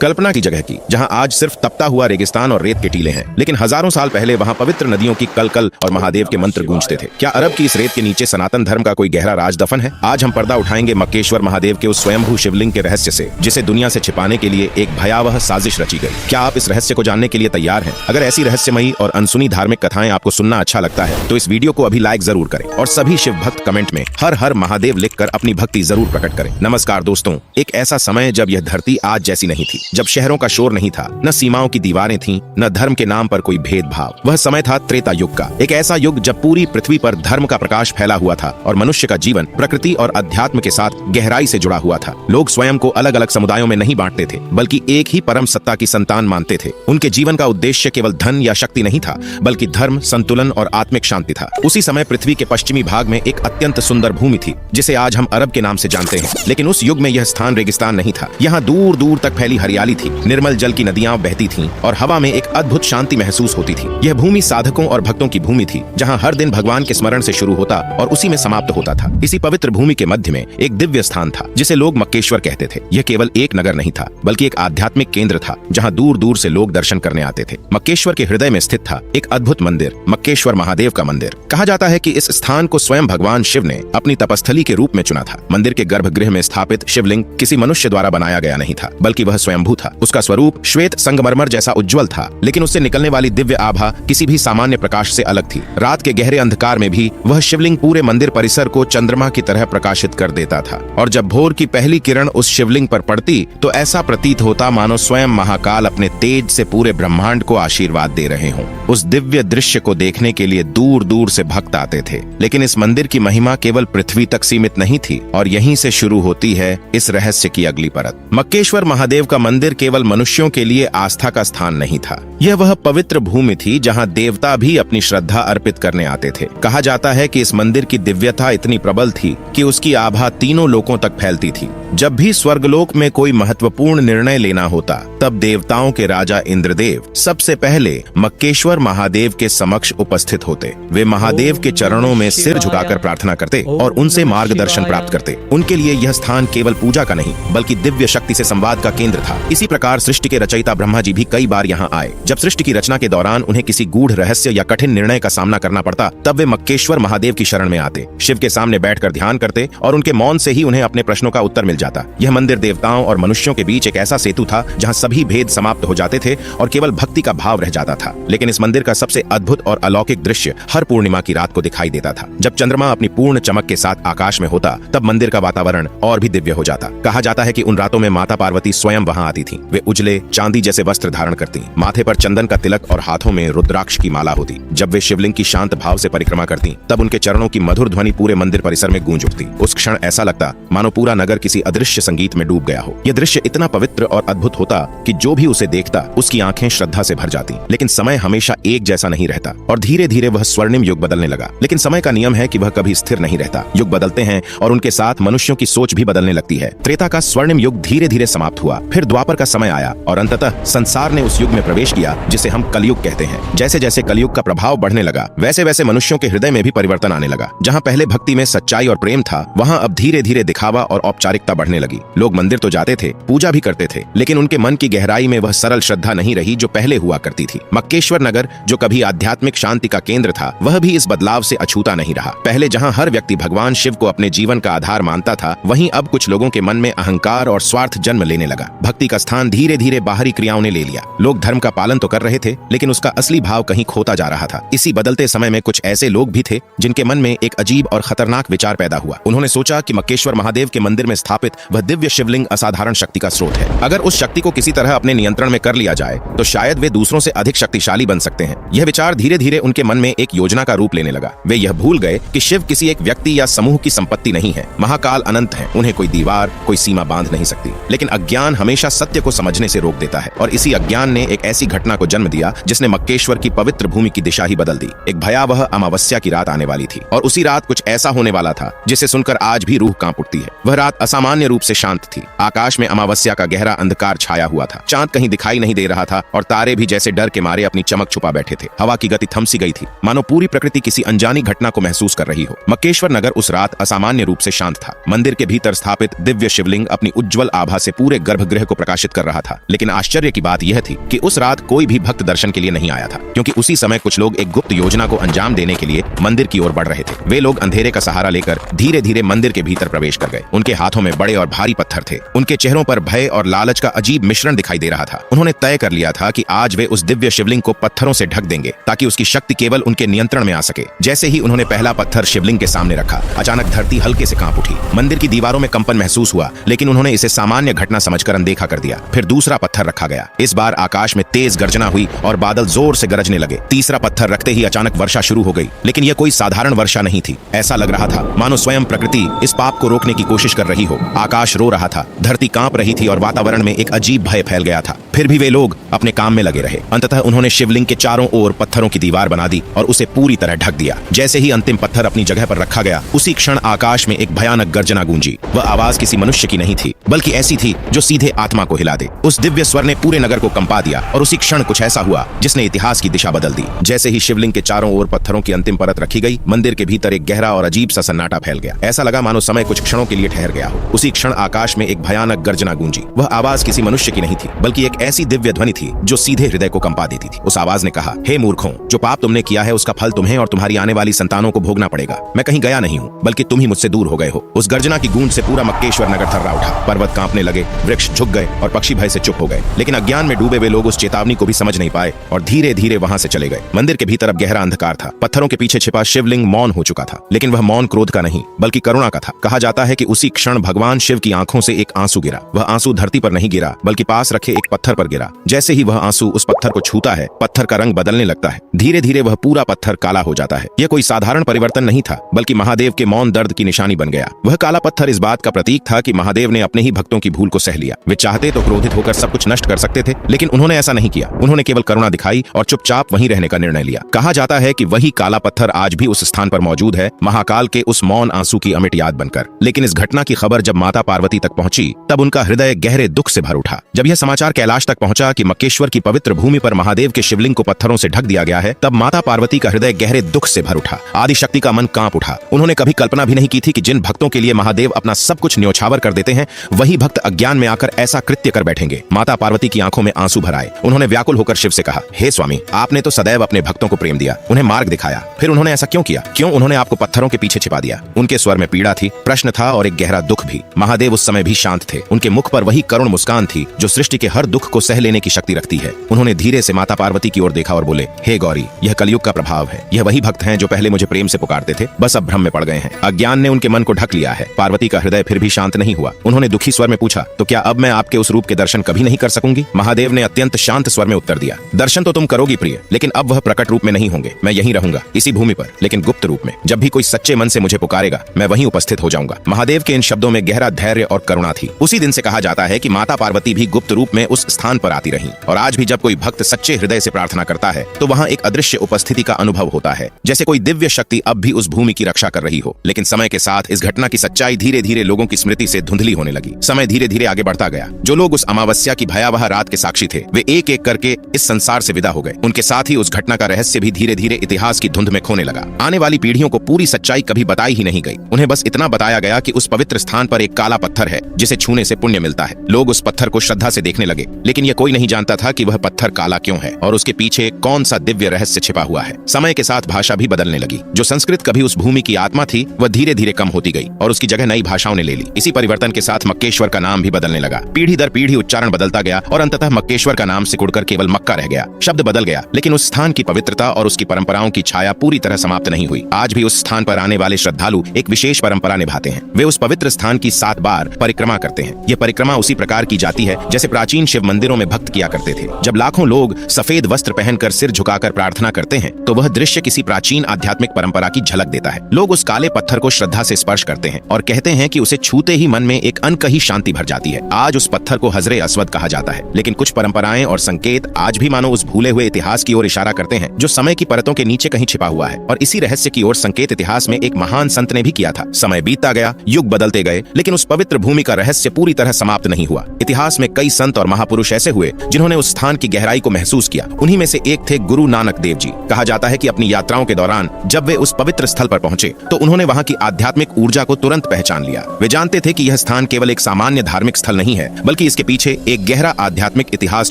कल्पना की जगह की, जहां आज सिर्फ तपता हुआ रेगिस्तान और रेत के टीले हैं, लेकिन हजारों साल पहले वहां पवित्र नदियों की कलकल और महादेव के मंत्र गूंजते थे। क्या अरब की इस रेत के नीचे सनातन धर्म का कोई गहरा राज दफन है? आज हम पर्दा उठाएंगे मक्केश्वर महादेव के उस स्वयंभू शिवलिंग के रहस्य से, जिसे दुनिया से छिपाने के लिए एक भयावह साजिश रची गई। क्या आप इस रहस्य को जानने के लिए तैयार हैं? अगर ऐसी रहस्यमयी और अनसुनी धार्मिक कथाएं आपको सुनना अच्छा लगता है तो इस वीडियो को अभी लाइक जरूर करें और सभी शिव भक्त कमेंट में हर हर महादेव लिखकर अपनी भक्ति जरूर प्रकट करें। नमस्कार दोस्तों, एक ऐसा समय जब यह धरती आज जैसी नहीं थी, जब शहरों का शोर नहीं था, न सीमाओं की दीवारें थीं, न धर्म के नाम पर कोई भेदभाव। वह समय था त्रेता युग का, एक ऐसा युग जब पूरी पृथ्वी पर धर्म का प्रकाश फैला हुआ था और मनुष्य का जीवन प्रकृति और अध्यात्म के साथ गहराई से जुड़ा हुआ था। लोग स्वयं को अलग अलग समुदायों में नहीं बांटते थे, बल्कि एक ही परम सत्ता की संतान मानते थे। उनके जीवन का उद्देश्य केवल धन या शक्ति नहीं था, बल्कि धर्म, संतुलन और आत्मिक शांति था। उसी समय पृथ्वी के पश्चिमी भाग में एक अत्यंत सुंदर भूमि थी, जिसे आज हम अरब के नाम से जानते हैं। लेकिन उस युग में यह स्थान रेगिस्तान नहीं था। यहाँ दूर दूर तक फैली हरियाली थी, निर्मल जल की नदियां बहती थीं और हवा में एक अद्भुत शांति महसूस होती थी। यह भूमि साधकों और भक्तों की भूमि थी, जहाँ हर दिन भगवान के स्मरण से शुरू होता और उसी में समाप्त होता था। इसी पवित्र भूमि के मध्य में एक दिव्य स्थान था, जिसे लोग मक्केश्वर कहते थे। यह केवल एक नगर नहीं था, बल्कि एक आध्यात्मिक केंद्र था, जहाँ दूर दूर से लोग दर्शन करने आते थे। मक्केश्वर के हृदय में स्थित था एक अद्भुत मंदिर, मक्केश्वर महादेव का मंदिर। कहा जाता है कि इस स्थान को स्वयं भगवान शिव ने अपनी तपस्थली के रूप में चुना था। मंदिर के गर्भगृह में स्थापित शिवलिंग किसी मनुष्य द्वारा बनाया गया नहीं था, बल्कि वह स्वयंभू था। उसका स्वरूप श्वेत संगमरमर जैसा उज्जवल था, लेकिन उससे निकलने वाली दिव्य आभा किसी भी सामान्य प्रकाश से अलग थी। रात के गहरे अंधकार में भी वह शिवलिंग पूरे मंदिर परिसर को चंद्रमा की तरह प्रकाशित कर देता था। और जब भोर की पहली किरण उस शिवलिंग पर पड़ती तो ऐसा प्रतीत होता मानो स्वयं महाकाल अपने तेज से पूरे ब्रह्मांड को आशीर्वाद दे रहे हों। उस दिव्य दृश्य को देखने के लिए दूर दूर से भक्त आते थे। लेकिन इस मंदिर की महिमा केवल पृथ्वी तक सीमित नहीं थी, और यहीं से शुरू होती है इस रहस्य की अगली परत। मक्केश्वर महादेव का मंदिर केवल मनुष्यों के लिए आस्था का स्थान नहीं था। यह वह पवित्र भूमि थी जहां देवता भी अपनी श्रद्धा अर्पित करने आते थे। कहा जाता है कि इस मंदिर की दिव्यता इतनी प्रबल थी कि उसकी आभा तीनों लोकों तक फैलती थी। जब भी स्वर्गलोक में कोई महत्वपूर्ण निर्णय लेना होता, तब देवताओं के राजा इंद्रदेव सबसे पहले मक्केश्वर महादेव के समक्ष उपस्थित होते। वे महादेव के चरणों में सिर झुकाकर प्रार्थना करते और उनसे मार्गदर्शन प्राप्त करते। उनके लिए यह स्थान केवल पूजा का नहीं, बल्कि दिव्य शक्ति से संवाद का केंद्र था। इसी प्रकार सृष्टि के रचयिता ब्रह्मा जी भी कई बार यहाँ आए। जब सृष्टि की रचना के दौरान उन्हें किसी गूढ़ रहस्य या कठिन निर्णय का सामना करना पड़ता, तब वे मक्केश्वर महादेव की शरण में आते, शिव के सामने बैठकर ध्यान करते और उनके मौन से ही उन्हें अपने प्रश्नों का उत्तर मिल जाता। यह मंदिर देवताओं और मनुष्यों के बीच एक ऐसा सेतु था जहाँ सभी भेद समाप्त हो जाते थे और केवल भक्ति का भाव रह जाता था। लेकिन इस मंदिर का सबसे अद्भुत और अलौकिक दृश्य हर पूर्णिमा की रात को दिखाई देता था। जब चंद्रमा अपनी पूर्ण चमक के साथ आकाश में होता, तब मंदिर का वातावरण और भी दिव्य हो जाता। कहा जाता है कि उन रातों में माता पार्वती स्वयं वहां आती थीं। वे उजले चांदी जैसे वस्त्र धारण करती, माथे पर चंदन का तिलक और हाथों में रुद्राक्ष की माला होती। जब वे शिवलिंग की शांत भाव से परिक्रमा करती, तब उनके चरणों की मधुर ध्वनि पूरे मंदिर परिसर में गूंज उठती। उस क्षण ऐसा लगता मानो पूरा नगर किसी अदृश्य संगीत में डूब गया हो। यह दृश्य इतना पवित्र और अद्भुत होता कि जो भी उसे देखता, उसकी आंखें श्रद्धा से भर जाती। लेकिन समय हमेशा एक जैसा नहीं रहता और धीरे धीरे वह स्वर्णिम युग बदलने लगा। लेकिन समय का नियम है कि वह कभी स्थिर नहीं रहता। युग बदलते हैं और उनके साथ मनुष्यों की सोच भी बदलने लगती है। त्रेता का स्वर्णिम युग धीरे धीरे समाप्त हुआ, फिर द्वापर का समय आया और अंततः संसार ने उस युग में प्रवेश किया जिसे हम कलयुग कहते हैं। जैसे जैसे कलयुग का प्रभाव बढ़ने लगा, वैसे वैसे मनुष्यों के हृदय में भी परिवर्तन आने लगा। जहाँ पहले भक्ति में सच्चाई और प्रेम था, वहाँ अब धीरे धीरे दिखावा और औपचारिकता बढ़ने लगी। लोग मंदिर तो जाते थे, पूजा भी करते थे, लेकिन उनके मन की गहराई में वह सरल श्रद्धा नहीं रही जो पहले हुआ करती थी। मक्केश्वर नगर, जो कभी आध्यात्मिक शांति का केंद्र था, वह भी इस बदलाव से अछूता नहीं रहा। पहले जहाँ हर व्यक्ति भगवान शिव को अपने जीवन का आधार मानता था, वहीं अब कुछ लोगों के मन में अहंकार और स्वार्थ जन्म लेने लगा। भक्ति का स्थान धीरे धीरे बाहरी क्रियाओं ने ले लिया। लोग धर्म का पालन तो कर रहे थे, लेकिन उसका असली भाव कहीं खोता जा रहा था। इसी बदलते समय में कुछ ऐसे लोग भी थे जिनके मन में एक अजीब और खतरनाक विचार पैदा हुआ। उन्होंने सोचा कि मक्केश्वर महादेव के मंदिर में स्थापित वह दिव्य शिवलिंग असाधारण शक्ति का स्रोत है। अगर उस शक्ति को किसी तरह अपने नियंत्रण में कर लिया जाए, तो शायद वे दूसरों से अधिक शक्तिशाली बन सकते हैं। यह विचार धीरे धीरे उनके मन में एक योजना का रूप लेने लगा। वे यह भूल गए कि शिव किसी एक व्यक्ति या समूह की संपत्ति नहीं है। महाकाल अनंत है, उन्हें कोई दीवार, कोई सीमा बांध नहीं सकती। लेकिन अज्ञान हमेशा सत्य को समझने से रोक देता है, और इसी अज्ञान ने एक ऐसी घटना घटना को जन्म दिया जिसने मक्केश्वर की पवित्र भूमि की दिशा ही बदल दी। एक भयावह अमावस्या की रात आने वाली थी और उसी रात कुछ ऐसा होने वाला था जिसे सुनकर आज भी रूह कांप उठती है। वह रात असामान्य रूप से शांत थी। आकाश में अमावस्या का गहरा अंधकार छाया हुआ था। चांद कहीं दिखाई नहीं दे रहा था और तारे भी जैसे डर के मारे अपनी चमक छुपा बैठे थे। हवा की गति थम सी गई थी, मानो पूरी प्रकृति किसी अनजानी घटना को महसूस कर रही हो। मक्केश्वर नगर उस रात असामान्य रूप से शांत था। मंदिर के भीतर स्थापित दिव्य शिवलिंग अपनी उज्जवल आभा से पूरे गर्भगृह को प्रकाशित कर रहा था। लेकिन आश्चर्य की बात यह थी कि उस रात कोई भी भक्त दर्शन के लिए नहीं आया था, क्योंकि उसी समय कुछ लोग एक गुप्त योजना को अंजाम देने के लिए मंदिर की ओर बढ़ रहे थे। वे लोग अंधेरे का सहारा लेकर धीरे धीरे मंदिर के भीतर प्रवेश कर गए। उनके हाथों में बड़े और भारी पत्थर थे। उनके चेहरों पर भय और लालच का अजीब मिश्रण दिखाई दे रहा था। उन्होंने तय कर लिया था कि आज वे उस दिव्य शिवलिंग को पत्थरों से ढक देंगे ताकि उसकी शक्ति केवल उनके नियंत्रण में आ सके। जैसे ही उन्होंने पहला पत्थर शिवलिंग के सामने रखा, अचानक धरती हल्के से कांप उठी। मंदिर की दीवारों में कंपन महसूस हुआ, लेकिन उन्होंने इसे सामान्य घटना समझकर अनदेखा कर दिया। फिर दूसरा पत्थर रखा गया। इस बार आकाश में तेज गर्जना हुई और बादल जोर से गरजने लगे। तीसरा पत्थर रखते ही अचानक वर्षा शुरू हो गई, लेकिन यह कोई साधारण वर्षा नहीं थी। ऐसा लग रहा था मानो स्वयं प्रकृति इस पाप को रोकने की कोशिश कर रही हो। आकाश रो रहा था, धरती कांप रही थी और वातावरण में एक अजीब भय फैल गया था। फिर भी वे लोग अपने काम में लगे रहे। अंततः उन्होंने शिवलिंग के चारों ओर पत्थरों की दीवार बना दी और उसे पूरी तरह ढक दिया। जैसे ही अंतिम पत्थर अपनी जगह पर रखा गया, उसी क्षण आकाश में एक भयानक गर्जना गूंजी। वह आवाज किसी मनुष्य की नहीं थी, बल्कि ऐसी थी जो सीधे आत्मा को हिला दे। उस दिव्य स्वर ने पूरे नगर को कंपा दिया और उसी क्षण कुछ ऐसा हुआ जिसने इतिहास की दिशा बदल दी। जैसे ही शिवलिंग के चारों ओर पत्थरों की अंतिम परत रखी गई, मंदिर के भीतर एक गहरा और अजीब सा सन्नाटा फैल गया। ऐसा लगा मानो समय कुछ क्षणों के लिए ठहर गया हो। उसी क्षण आकाश में एक भयानक गर्जना गूंजी। वह आवाज किसी मनुष्य की नहीं थी, बल्कि एक ऐसी दिव्य ध्वनि थी जो सीधे हृदय को कंपा देती थी। उस आवाज ने कहा, हे मूर्खों, जो पाप तुमने किया है उसका फल तुम्हें और तुम्हारी आने वाली संतानों को भोगना पड़ेगा। मैं कहीं गया नहीं हूँ, बल्कि तुम ही मुझसे दूर हो गए हो। उस गर्जना की गूंज से पूरा मक्केश्वर नगर थर्रा उठा। पर्वत कांपने लगे, वृक्ष झुक गए और पक्षी भय से चुप हो गए। लेकिन अज्ञान में डूबे वे लोग उस चेतावनी को भी समझ नहीं पाए और धीरे धीरे वहां से चले गए। मंदिर के भीतर अब गहरा अंधकार था। पत्थरों के पीछे छिपा शिवलिंग मौन हो चुका था, लेकिन वह मौन क्रोध का नहीं, बल्कि करुणा का था। कहा जाता है कि उसी क्षण भगवान शिव की आंखों से एक आंसू गिरा। वह आंसू धरती पर नहीं गिरा, बल्कि पास रखे एक पत्थर पर गिरा। जैसे ही वह आंसू उस पत्थर को छूता है, पत्थर का रंग बदलने लगता है। धीरे धीरे वह पूरा पत्थर काला हो जाता है। यह कोई साधारण परिवर्तन नहीं था, बल्कि महादेव के मौन दर्द की निशानी बन गया। वह काला पत्थर इस बात का प्रतीक था कि महादेव ने अपने ही भक्तों की भूल को सह लिया। वे चाहते तो क्रोधित होकर सब कुछ नष्ट कर सकते थे, लेकिन उन्होंने ऐसा नहीं किया। उन्होंने केवल करुणा दिखाई और चुपचाप वहीं रहने का निर्णय लिया। कहा जाता है कि वही काला पत्थर आज भी उस स्थान पर मौजूद है, महाकाल के उस मौन आंसू की अमिट याद बनकर। लेकिन इस घटना की खबर जब माता पार्वती तक पहुंची, तब उनका हृदय गहरे दुख से भर उठा। जब यह समाचार कैलाश तक पहुंचा कि मक्केश्वर की पवित्र भूमि पर महादेव के शिवलिंग को पत्थरों से ढक दिया गया है, तब माता पार्वती का हृदय गहरे दुख से भर उठा। आदिशक्ति का मन कांप उठा। उन्होंने कभी कल्पना भी नहीं की थी कि जिन भक्तों के लिए महादेव अपना सब कुछ न्योछावर कर देते हैं, वही भक्त अज्ञान में आकर ऐसा कृत्य कर बैठेंगे। माता पार्वती की आंखों में आंसू भर आए। उन्होंने व्याकुल होकर शिव से कहा, हे स्वामी, आपने तो सदैव अपने भक्तों को प्रेम दिया, उन्हें मार्ग दिखाया, फिर उन्होंने ऐसा क्यों किया? क्यों उन्होंने आपको पत्थरों के पीछे छिपा दिया? उनके स्वर में पीड़ा थी, प्रश्न था और एक गहरा दुख भी। महादेव उस समय भी शांत थे। उनके मुख पर वही करुण मुस्कान थी जो सृष्टि के हर दुख को सह लेने की शक्ति रखती है। उन्होंने धीरे से माता पार्वती की ओर देखा और बोले, हे गौरी, यह कलयुग का प्रभाव है। यह वही भक्त हैं जो पहले मुझे प्रेम से पुकारते थे, बस अब भ्रम में पड़ गए हैं। अज्ञान ने उनके मन को ढक लिया है। पार्वती का हृदय फिर भी शांत नहीं हुआ। उन्होंने दुखी स्वर में पूछा, तो क्या अब मैं आपके उस रूप के दर्शन कभी नहीं कर सकूंगी? महादेव ने अत्यंत शांत स्वर में उत्तर दिया, दर्शन तो तुम करोगी प्रिय, लेकिन अब वह प्रकट रूप में नहीं होंगे। मैं यहीं रहूंगा, इसी भूमि पर, लेकिन गुप्त रूप में। जब भी कोई सच्चे मन से मुझे पुकारेगा, मैं वहीं उपस्थित हो जाऊंगा। महादेव के इन शब्दों में गहरा धैर्य और करुणा थी। उसी दिन से कहा जाता है कि माता पार्वती भी गुप्त रूप में उस स्थान पर आती रहीं। और आज भी जब कोई भक्त सच्चे हृदय से प्रार्थना करता है, तो वहां एक अदृश्य उपस्थिति का अनुभव होता है, जैसे कोई दिव्य शक्ति अब भी उस भूमि की रक्षा कर रही हो। लेकिन समय के साथ इस घटना की सच्चाई धीरे धीरे लोगों की स्मृति से धुंधली होने लगी। समय धीरे धीरे आगे बढ़ता गया। जो लोग उस अमावस्या की भयावह रात के साक्षी थे, वे एक एक करके इस संसार से विदा हो गए। उनके साथ ही उस घटना का रहस्य भी धीरे धीरे इतिहास की धुंध में खोने लगा। आने वाली पीढ़ियों को पूरी सच्चाई कभी बताई ही नहीं गई। उन्हें बस इतना बताया गया कि उस पवित्र स्थान पर एक काला पत्थर है जिसे छूने से पुण्य मिलता है। लोग उस पत्थर को श्रद्धा से देखने लगे, लेकिन यह कोई नहीं जानता था कि वह पत्थर काला क्यों है और उसके पीछे कौन सा दिव्य रहस्य छिपा हुआ है। समय के साथ भाषा भी बदलने लगी। जो संस्कृत कभी उस भूमि की आत्मा थी, वह धीरे धीरे कम होती गई और उसकी जगह नई भाषाओं ने ले ली। इसी परिवर्तन के साथ मक्केश्वर का नाम भी बदलने लगा। पीढ़ी दर पीढ़ी उच्चारण बदलता गया और अंततः मक्केश्वर का नाम सिकुड़कर केवल मक्का रह गया। शब्द बदल गया, लेकिन उस स्थान की पवित्रता और उसकी परंपराओं की छाया पूरी तरह समाप्त नहीं हुई। आज भी उस स्थान पर आने वाले श्रद्धालु एक विशेष परंपरा निभाते हैं। वे उस पवित्र स्थान की 7 बार परिक्रमा करते हैं। यह परिक्रमा उसी प्रकार की जाती है जैसे प्राचीन शिव मंदिरों में भक्त किया करते थे। जब लाखों लोग सफेद वस्त्र पहनकर सिर झुकाकर प्रार्थना करते हैं तो वह दृश्य किसी प्राचीन आध्यात्मिक परंपरा की झलक देता है। लोग उस काले पत्थर को श्रद्धा से स्पर्श करते हैं और कहते हैं कि उसे छूते ही मन में एक अनकही शांति भर जाती है। आज उस पत्थर को हजरे अस्वद कहा जाता है, लेकिन कुछ परंपराएं और संकेत आज भी मानो उस भूले हुए इतिहास की ओर इशारा करते हैं जो समय की परतों के नीचे कहीं छिपा हुआ है। और इसी रहस्य की ओर संकेत इतिहास में एक महान संत ने भी किया था। समय बीतता गया, युग बदलते गए, लेकिन उस पवित्र भूमि का रहस्य पूरी तरह समाप्त नहीं हुआ। इतिहास में कई संत और महापुरुष ऐसे हुए जिन्होंने उस स्थान की गहराई को महसूस किया। उन्हीं में से एक थे गुरु नानक देव जी। कहा जाता है कि अपनी यात्राओं के दौरान जब वे उस पवित्र स्थल पर पहुंचे तो उन्होंने वहां की आध्यात्मिक ऊर्जा को तुरंत पहचान लिया। वे जानते थे कि यह स्थान केवल एक सामान्य धार्मिक स्थल नहीं है, बल्कि इसके पीछे एक गहरा आध्यात्मिक इतिहास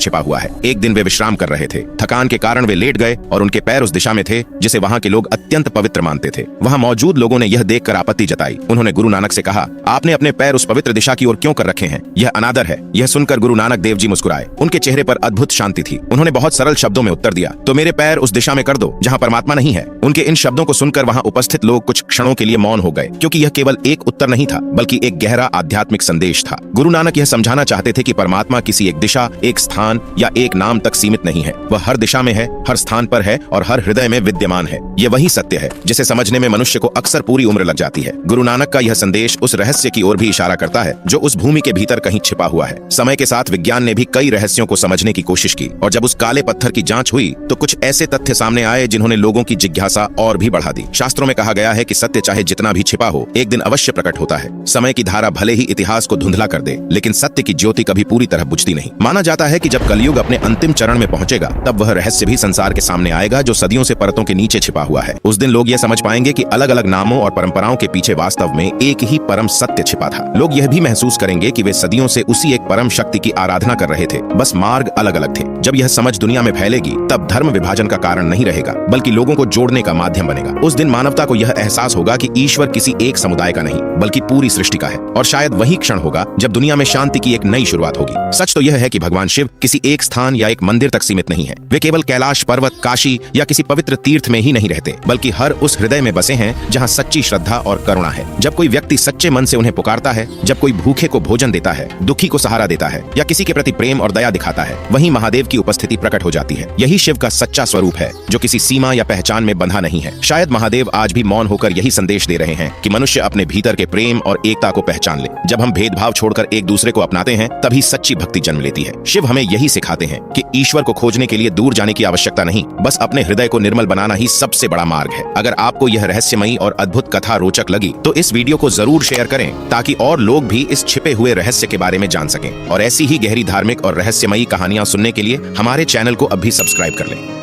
छिपा हुआ है। एक दिन वे विश्राम कर रहे थे। थकान के कारण वे लेट गए और उनके पैर उस दिशा में थे जिसे वहां के लोग अत्यंत पवित्र मानते थे। वहां मौजूद लोगों ने यह देखकर आपत्ति जताई। उन्होंने गुरु नानक से कहा, आपने अपने पैर उस पवित्र दिशा की ओर क्यों कर रखे हैं? यह अनादर है। यह सुनकर गुरु नानक देव जी मुस्कुराए। उनके चेहरे पर अद्भुत शांति थी। उन्होंने बहुत सरल शब्दों में उत्तर दिया, तो मेरे पैर उस दिशा में कर दो जहां परमात्मा नहीं है। उनके इन शब्दों को सुनकर वहां उपस्थित लोग कुछ क्षणों के लिए मौन हो गए, क्योंकि यह केवल एक उत्तर नहीं था बल्कि एक गहरा आध्यात्मिक संदेश था। गुरु नानक यह समझाना चाहते थे कि परमात्मा किसी एक दिशा, एक स्थान या एक नाम तक सीमित नहीं है। वह हर दिशा में है, हर स्थान पर है और हर हृदय में विद्यमान है। यह वही सत्य है जिसे समझने में मनुष्य को अक्सर पूरी उम्र लग जाती है। गुरु नानक का यह संदेश उस रहस्य की ओर भी इशारा करता है जो उस भूमि के भीतर कहीं छिपा हुआ है। समय के साथ विज्ञान ने भी कई रहस्यों को समझने की कोशिश की और जब उस काले पत्थर की जांच हुई तो कुछ ऐसे तथ्य सामने आए जिन्होंने लोगों की जिज्ञासा और भी बढ़ा दी। शास्त्रों में कहा गया है कि सत्य चाहे जितना भी छिपा हो, एक दिन अवश्य प्रकट होता है। समय की धारा भले ही इतिहास को धुंधला कर दे, लेकिन सत्य की ज्योति कभी पूरी तरह बुझती नहीं। माना जाता है कि जब कलयुग अपने अंतिम चरण में पहुंचेगा तब वह रहस्य भी संसार के सामने आएगा जो सदियों से परतों के नीचे छिपा हुआ है। उस दिन लोग यह समझ पाएंगे कि अलग अलग नामों और परंपराओं के पीछे वास्तव में एक ही परम सत्य छिपा था। लोग यह भी महसूस करेंगे कि वे सदियों से उसी एक परम शक्ति की आराधना कर रहे थे, बस मार्ग अलग अलग थे। जब यह समझ दुनिया में फैलेगी तब धर्म विभाजन का कारण नहीं रहेगा, बल्कि लोगों को जोड़ने का माध्यम बनेगा। उस दिन मानवता को यह एहसास होगा कि ईश्वर किसी एक समुदाय का नहीं बल्कि पूरी सृष्टि का है। और शायद वही क्षण होगा जब दुनिया में शांति की एक नई शुरुआत होगी। सच तो यह है कि भगवान शिव किसी एक स्थान या एक मंदिर तक सीमित नहीं है। वे केवल कैलाश पर्वत, काशी या किसी पवित्र तीर्थ में ही नहीं रहते, बल्कि हर उस हृदय में बसे हैं जहां सच्ची श्रद्धा और करुणा है। जब कोई व्यक्ति सच्चे मन से उन्हें पुकारता है, जब कोई भूखे को भोजन देता है, दुखी को सहारा देता है या किसी के प्रति प्रेम और दया दिखाता है, वहीं महादेव की उपस्थिति प्रकट हो जाती है। यही शिव का सच्चा स्वरूप है जो किसी सीमा या पहचान में बंधा नहीं है। शायद महादेव आज भी मौन होकर यही संदेश दे रहे हैं कि मनुष्य अपने भीतर के प्रेम और एकता को पहचान ले। जब हम भेदभाव छोड़कर एक दूसरे को अपनाते हैं तभी सच्ची भक्ति जन्म लेती है। शिव हमें यही सिखाते हैं कि ईश्वर को खोजने के लिए दूर जाने की आवश्यकता नहीं, बस अपने हृदय को निर्मल बनाना ही सबसे बड़ा मार्ग है। अगर आपको यह रहस्यमयी और अद्भुत कथा रोचक लगी तो इस वीडियो को जरूर शेयर करें ताकि और लोग भी इस छिपे हुए रहस्य के बारे में जान सकें। और ऐसी ही गहरी धार्मिक और रहस्यमयी कहानियां सुनने के लिए हमारे चैनल को अब भी सब्सक्राइब कर लें।